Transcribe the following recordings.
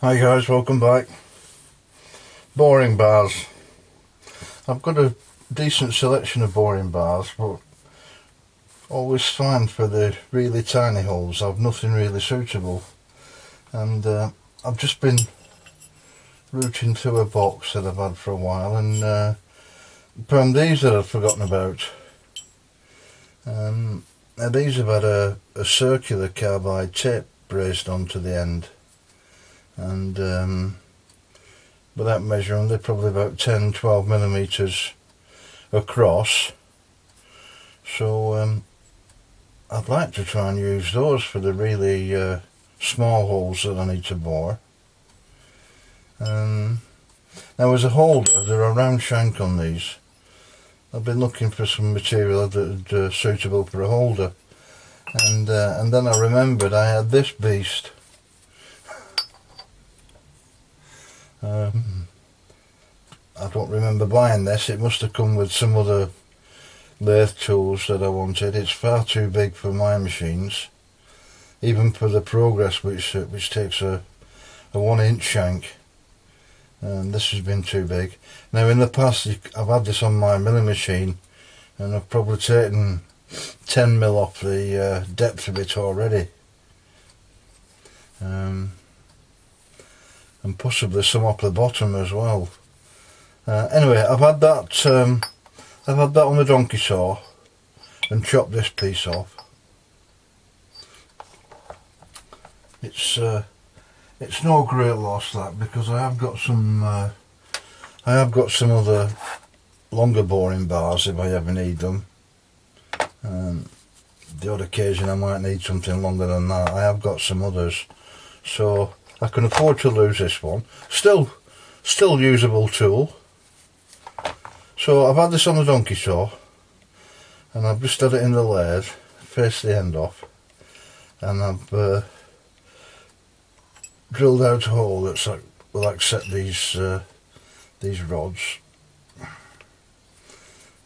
Hi guys, welcome back. Boring bars. I've got a decent selection of boring bars, but always find for the really tiny holes I've nothing really suitable. And I've just been rooting through a box that I've had for a while and found these that I'd forgotten about. Now these have had a circular carbide tip braced onto the end, and without measuring, they're probably about 10-12 millimeters across. So I'd like to try and use those for the really small holes that I need to bore. Now as a holder, there are round shank on these. I've been looking for some material that's suitable for a holder, and then I remembered I had this beast. I don't remember buying this. It must have come with some other lathe tools that I wanted. It's far too big for my machines, even for the Progress, which takes a 1-inch shank. And this has been too big. Now in the past I've had this on my milling machine and I've probably taken 10 mil off the depth of it already, and possibly some off the bottom as well. Anyway, I've had that on the donkey saw and chopped this piece off. It's no great loss that, because I have got some other longer boring bars if I ever need them. The odd occasion I might need something longer than that. I have got some others, so I can afford to lose this one. Still usable tool. So I've had this on the donkey saw and I've just had it in the lathe, faced the end off, and I've drilled out a hole that's like will accept these rods.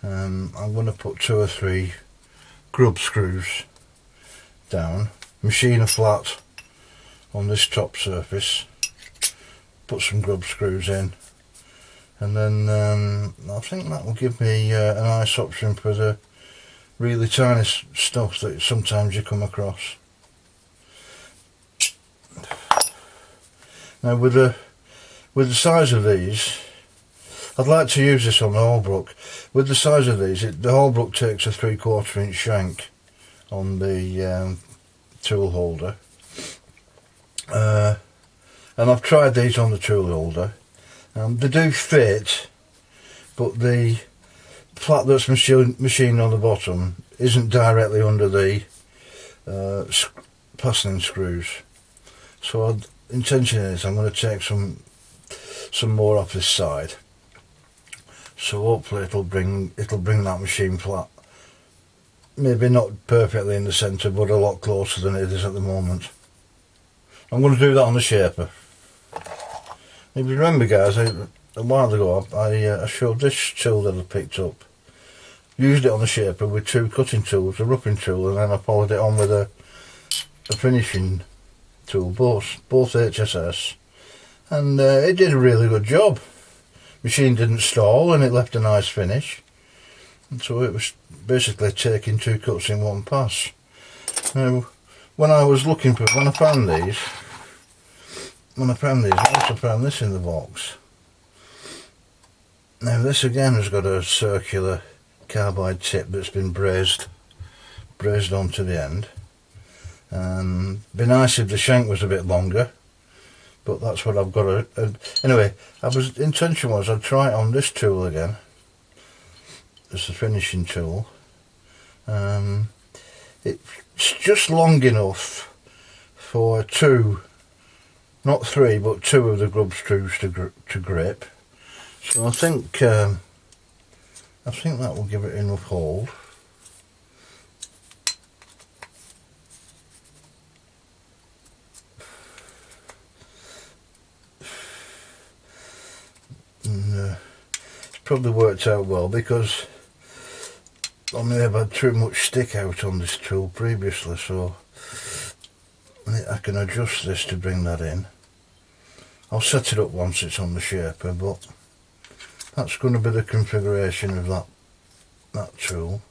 I'm going to put 2 or 3 grub screws down, machine a flat on this top surface, put some grub screws in, and then I think that will give me a nice option for the really tiny stuff that sometimes you come across. Now with the size of these, I'd like to use this on the Holbrook. With the size of these, the Holbrook takes a 3/4 inch shank on the tool holder, and I've tried these on the tool holder. They do fit, but the flat that's machined on the bottom isn't directly under the fastening screws. So intention is I'm going to take some more off this side, so hopefully it'll bring that machine flat. Maybe not perfectly in the centre, but a lot closer than it is at the moment. I'm going to do that on the shaper. If you remember guys, a while ago I showed this tool that I picked up. Used it on the shaper with 2 cutting tools, a roughing tool, and then I followed it on with a finishing tool, both HSS, and it did a really good job. Machine didn't stall and it left a nice finish, and so it was basically taking 2 cuts in one pass. Now when I found these, I also found this in the box. Now this again has got a circular carbide tip that's been brazed onto the end. Be nice if the shank was a bit longer, but that's what I've got. Anyway, intention was I'd try it on this tool again as the finishing tool. It's just long enough for 2, not 3, but 2 of the grub screws to grip. So I think that will give it enough hold. And it's probably worked out well, because I may have had too much stick out on this tool previously, so I can adjust this to bring that in. I'll set it up once it's on the shaper, but that's going to be the configuration of that tool.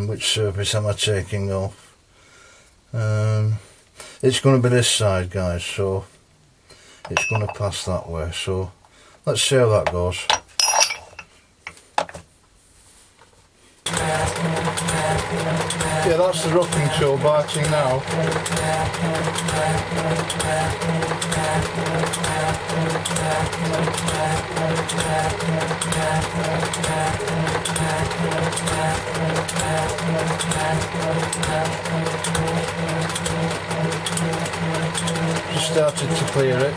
Which surface am I taking off? It's going to be this side, guys, so it's going to pass that way, so let's see how that goes. Yeah, that's the roughing tool biting now. Just started to clear it.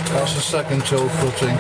That's the second tool cutting.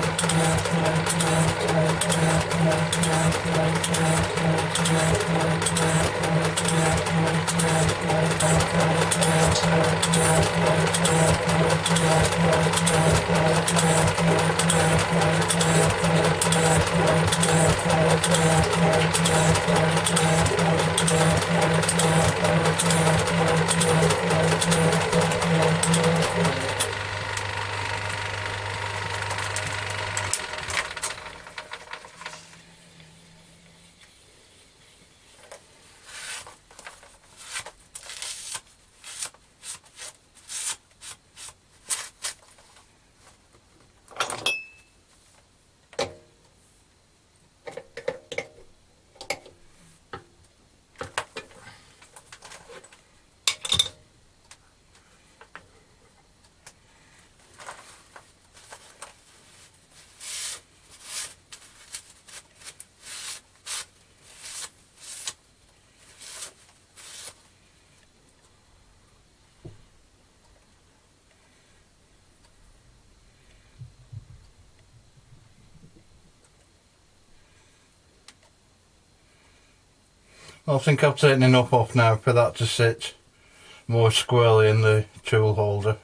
I think I've taken enough off now for that to sit more squarely in the tool holder.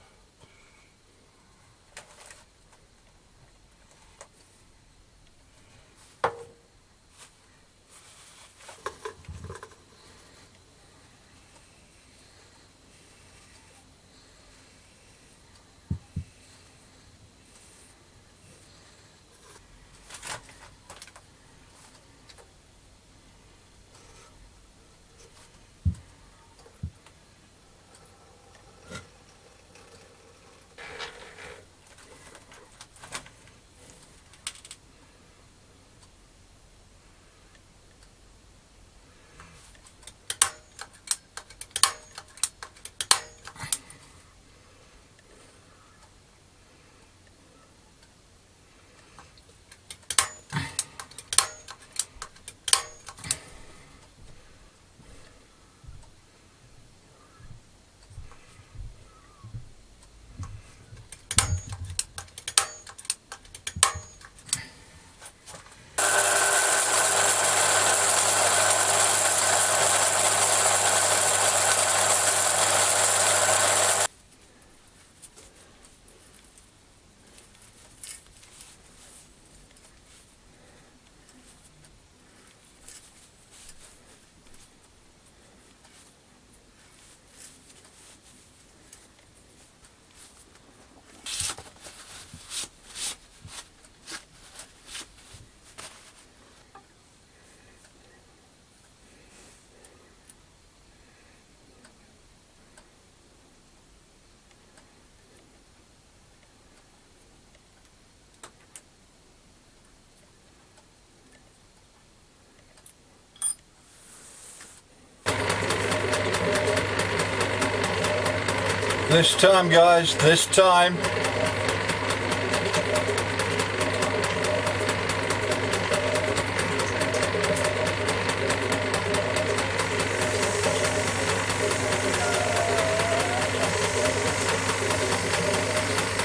This time, guys, this time.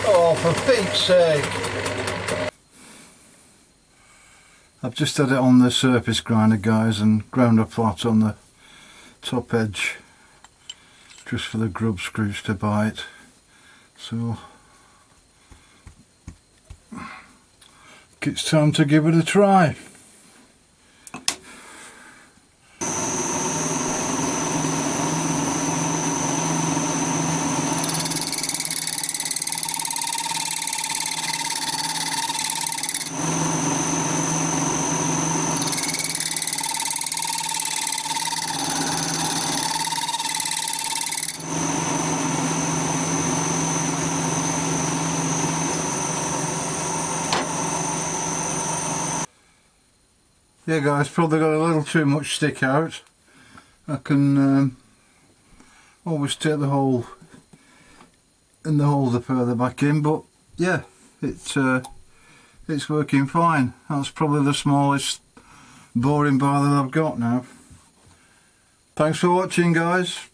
Oh, for Pete's sake. I've just had it on the surface grinder, guys, and ground up flat on the top edge, just for the grub screws to bite. So It's time to give it a try. Yeah guys, probably got a little too much stick out. I can always take the hole and the holder further back in, but yeah, it's working fine. That's probably the smallest boring bar that I've got now. Thanks for watching guys.